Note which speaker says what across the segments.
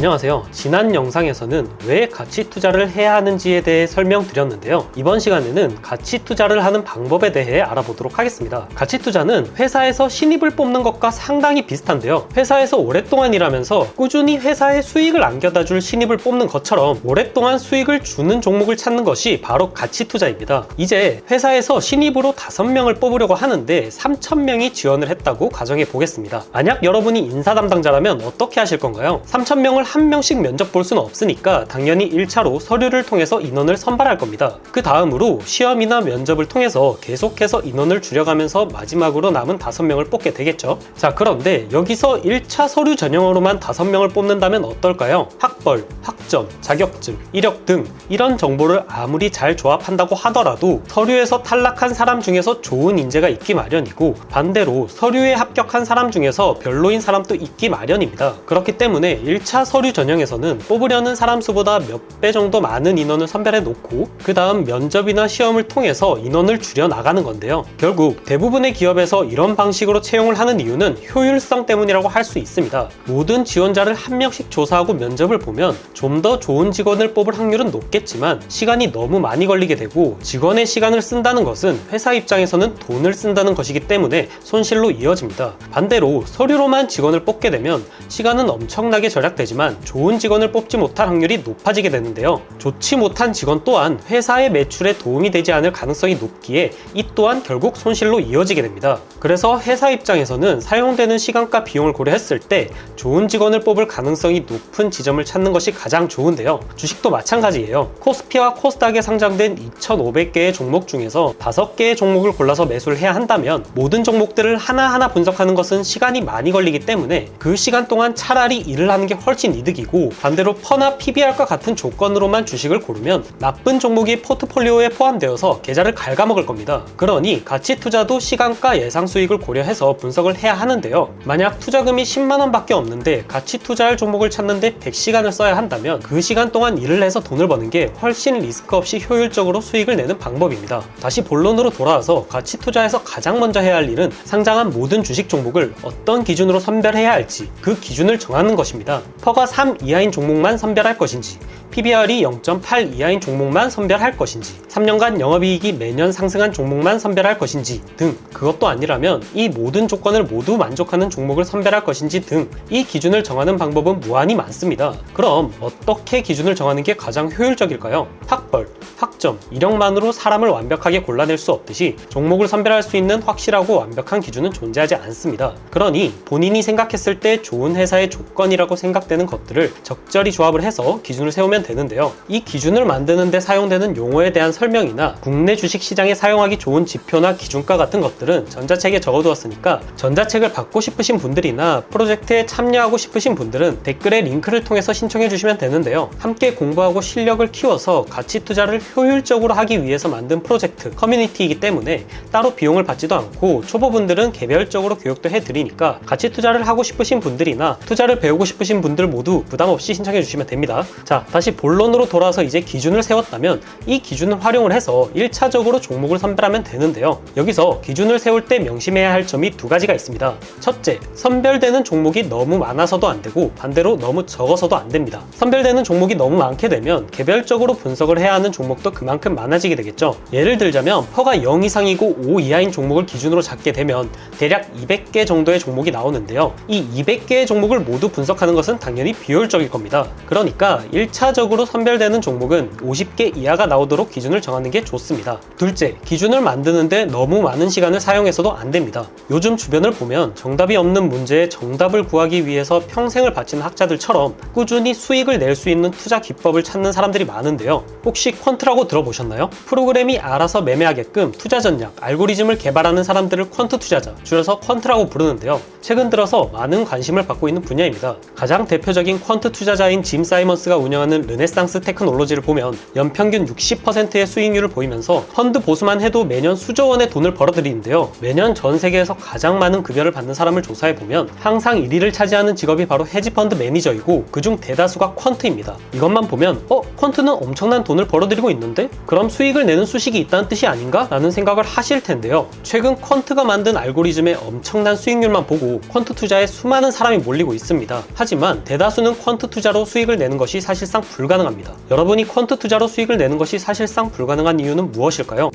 Speaker 1: 안녕하세요. 지난 영상에서는 왜 가치 투자를 해야 하는지에 대해 설명드렸는데요. 이번 시간에는 가치 투자를 하는 방법에 대해 알아보도록 하겠습니다. 가치 투자는 회사에서 신입을 뽑는 것과 상당히 비슷한데요. 회사에서 오랫동안 일하면서 꾸준히 회사에 수익을 안겨다 줄 신입을 뽑는 것처럼 오랫동안 수익을 주는 종목을 찾는 것이 바로 가치 투자입니다. 이제 회사에서 신입으로 5명을 뽑으려고 하는데 3,000명이 지원을 했다고 가정해 보겠습니다. 만약 여러분이 인사 담당자라면 어떻게 하실 건가요? 3,000명을 한 명씩 면접 볼 수는 없으니까 당연히 1차로 서류를 통해서 인원을 선발할 겁니다. 그 다음으로 시험이나 면접을 통해서 계속해서 인원을 줄여가면서 마지막으로 남은 5명을 뽑게 되겠죠. 자, 그런데 여기서 1차 서류 전형으로만 5명을 뽑는다면 어떨까요? 학벌, 학점, 자격증, 이력 등 이런 정보를 아무리 잘 조합한다고 하더라도 서류에서 탈락한 사람 중에서 좋은 인재가 있기 마련이고, 반대로 서류에 합격한 사람 중에서 별로인 사람도 있기 마련입니다. 그렇기 때문에 1차 서류 전형에서는 뽑으려는 사람 수보다 몇 배 정도 많은 인원을 선별해 놓고 그 다음 면접이나 시험을 통해서 인원을 줄여 나가는 건데요. 결국 대부분의 기업에서 이런 방식으로 채용을 하는 이유는 효율성 때문이라고 할 수 있습니다. 모든 지원자를 한 명씩 조사하고 면접을 보면 좀 더 좋은 직원을 뽑을 확률은 높겠지만 시간이 너무 많이 걸리게 되고, 직원의 시간을 쓴다는 것은 회사 입장에서는 돈을 쓴다는 것이기 때문에 손실로 이어집니다. 반대로 서류로만 직원을 뽑게 되면 시간은 엄청나게 절약되지만 좋은 직원을 뽑지 못할 확률이 높아지게 되는데요. 좋지 못한 직원 또한 회사의 매출에 도움이 되지 않을 가능성이 높기에 이 또한 결국 손실로 이어지게 됩니다. 그래서 회사 입장에서는 사용되는 시간과 비용을 고려했을 때 좋은 직원을 뽑을 가능성이 높은 지점을 찾는 것이 가장 좋은데요. 주식도 마찬가지예요. 코스피와 코스닥에 상장된 2,500개의 종목 중에서 5개의 종목을 골라서 매수를 해야 한다면 모든 종목들을 하나하나 분석하는 것은 시간이 많이 걸리기 때문에 그 시간 동안 차라리 일을 하는 게 훨씬 이득이고, 반대로 퍼나 PBR과 같은 조건으로만 주식을 고르면 나쁜 종목이 포트폴리오에 포함되어서 계좌를 갉아먹을 겁니다. 그러니 가치 투자도 시간과 예상 수익을 고려해서 분석을 해야 하는데요. 만약 투자금이 10만원 밖에 없는데 가치 투자할 종목을 찾는데 100시간을 써야 한다면 그 시간 동안 일을 해서 돈을 버는 게 훨씬 리스크 없이 효율적으로 수익을 내는 방법입니다. 다시 본론으로 돌아와서 가치 투자에서 가장 먼저 해야 할 일은 상장한 모든 주식 종목을 어떤 기준으로 선별해야 할지 그 기준을 정하는 것입니다. 퍼가 3 이하인 종목만 선별할 것인지, PBR이 0.8 이하인 종목만 선별할 것인지, 3년간 영업이익이 매년 상승한 종목만 선별할 것인지 등, 그것도 아니라면 이 모든 조건을 모두 만족하는 종목을 선별할 것인지 등, 이 기준을 정하는 방법은 무한히 많습니다. 그럼 어떻게 기준을 정하는 게 가장 효율적일까요? 학벌, 학점, 이력만으로 사람을 완벽하게 골라낼 수 없듯이 종목을 선별할 수 있는 확실하고 완벽한 기준은 존재하지 않습니다. 그러니 본인이 생각했을 때 좋은 회사의 조건이라고 생각되는 것들을 적절히 조합을 해서 기준을 세우면 되는데요. 이 기준을 만드는 데 사용되는 용어에 대한 설명이나 국내 주식시장에 사용하기 좋은 지표나 기준가 같은 것들은 전자책에 적어두었으니까 전자책을 받고 싶으신 분들이나 프로젝트에 참여하고 싶으신 분들은 댓글에 링크를 통해서 신청해 주시면 되는데요. 함께 공부하고 실력을 키워서 가치 투자를 효율적으로 하기 위해서 만든 프로젝트, 커뮤니티이기 때문에 따로 비용을 받지도 않고 초보분들은 개별적으로 교육도 해드리니까 가치 투자를 하고 싶으신 분들이나 투자를 배우고 싶으신 분들 모두 부담 없이 신청해 주시면 됩니다. 자, 다시 본론으로 돌아와서 이제 기준을 세웠다면 이 기준을 활용을 해서 1차적으로 종목을 선별하면 되는데요. 여기서 기준을 세울 때 명심해야 할 점이 2가지가 있습니다. 첫째, 선별되는 종목이 너무 많아서도 안 되고 반대로 너무 적어서도 안 됩니다. 선별되는 종목이 너무 많게 되면 개별적으로 분석을 해야 하는 종목도 그만큼 많아지게 되겠죠. 예를 들자면 퍼가 0 이상이고 5 이하인 종목을 기준으로 잡게 되면 대략 200개 정도의 종목이 나오는데요. 이 200개의 종목을 모두 분석하는 것은 당연히 비효율적일 겁니다. 그러니까 1차적으로 선별되는 종목은 50개 이하가 나오도록 기준을 정하는 게 좋습니다. 둘째, 기준을 만드는데 너무 많은 시간을 사용해서도 안 됩니다. 요즘 주변을 보면 정답이 없는 문제에 정답을 구하기 위해서 평생을 바치는 학자들처럼 꾸준히 수익을 낼 수 있는 투자 기법을 찾는 사람들이 많은데요. 혹시 퀀트라고 들어보셨나요? 프로그램이 알아서 매매하게끔 투자 전략, 알고리즘을 개발하는 사람들을 퀀트 투자자, 줄여서 퀀트라고 부르는데요. 최근 들어서 많은 관심을 받고 있는 분야입니다. 가장 대표적인 퀀트 투자자인 짐 사이먼스가 운영하는 르네상스 테크놀로지를 보면 연평균 60%의 수익률을 보이면서 펀드 보수만 해도 매년 수조 원의 돈을 벌어들이는데요. 매년 전 세계에서 가장 많은 급여를 받는 사람을 조사해보면 항상 1위를 차지하는 직업이 바로 헤지펀드 매니저이고 그중 대다수가 퀀트입니다. 이것만 보면 퀀트는 엄청난 돈을 벌어들이고 있는데? 그럼 수익을 내는 수식이 있다는 뜻이 아닌가? 라는 생각을 하실 텐데요. 최근 퀀트가 만든 알고리즘의 엄청난 수익률만 보고 퀀트 투자에 수많은 사람이 몰리고 있습니다. 하지만 대다수는 퀀트 투자로 수익을 내는 것이 사실상 불가능합니다. 여러분이 퀀트 투자로 수익을 내는 것이 사실상 불가능한 이유는 무엇일까요?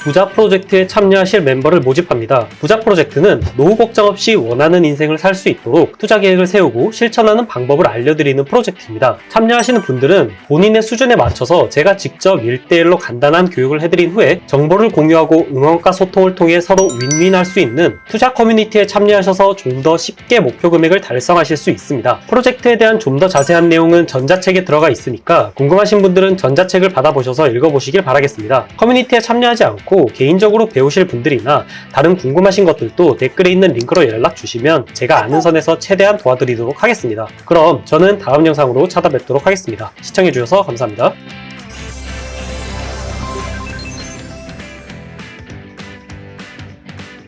Speaker 1: 부자 프로젝트에 참여하실 멤버를 모집합니다. 부자 프로젝트는 노후 걱정 없이 원하는 인생을 살 수 있도록 투자 계획을 세우고 실천하는 방법을 알려드리는 프로젝트입니다. 참여하시는 분들은 본인의 수준에 맞춰서 제가 직접 1대1로 간단한 교육을 해드린 후에 정보를 공유하고 응원과 소통을 통해 서로 윈윈할 수 있는 투자 커뮤니티에 참여하셔서 좀 더 쉽게 목표 금액을 달성하실 수 있습니다. 프로젝트에 대한 좀 더 자세한 내용은 전자책에 들어가 있으니까 궁금하신 분들은 전자책을 받아보셔서 읽어보시길 바라겠습니다. 커뮤니티에 참여하지 않고 개인적으로 배우실 분들이나 다른 궁금하신 것들도 댓글에 있는 링크로 연락 주시면 제가 아는 선에서 최대한 도와드리도록 하겠습니다. 그럼 저는 다음 영상으로 찾아뵙도록 하겠습니다. 시청해주셔서 감사합니다.